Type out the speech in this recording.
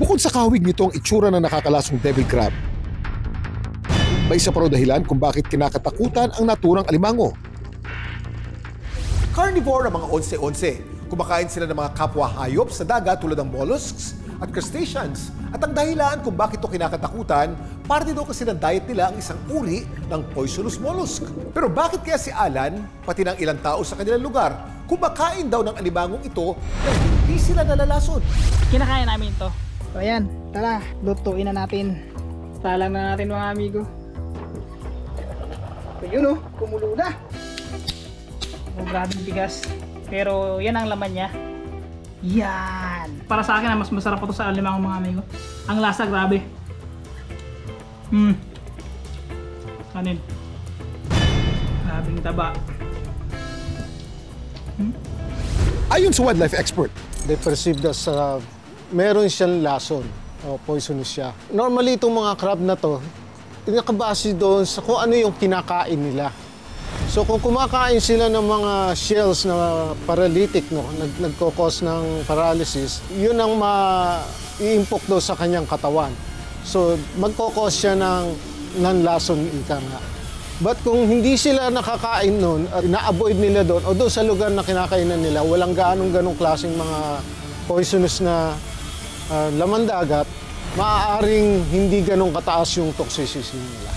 Bukod sa kahawig nito ang itsura ng nakakalasong devil crab, may isa pa raw dahilan kung bakit kinakatakutan ang naturang alimango. Carnivore ang mga onse-onse. Kumakain sila ng mga kapwa hayop sa dagat tulad ng mollusks at crustaceans. At ang dahilan kung bakit ito kinakatakutan, parte daw kasi ng diet nila ang isang uri ng poisonous mollusk. Pero bakit kaya si Alan, pati ng ilang tao sa kanilang lugar, kumakain daw ng alimangong ito na hindi sila nalalason? Kinakain namin to. So ayan, tara, lutuin na natin. Salang na natin mga amigo. So yun kumulo na. Oh, grabe bigas. Pero yan ang laman niya. Yan. Para sa akin, mas masarap ito sa alimangong mga amigo. Ang lasa, grabe. Kanin. Grabing taba. Ayon sa wildlife expert, They perceived as meron siyang lason o poisonous siya. Normally, itong mga crab na to, nakabase doon sa kung ano yung kinakain nila. So kung kumakain sila ng mga shells na paralytic, nagkokos ng paralysis, yun ang i-impok daw sa kanyang katawan. So magkokos siya ng non-lason ika nga. But kung hindi sila nakakain nun, at na-avoid nila doon, o doon sa lugar na kinakainan nila, walang ganong klaseng mga poisonous na laman dagat, maaaring hindi ganong kataas yung toxicity nila.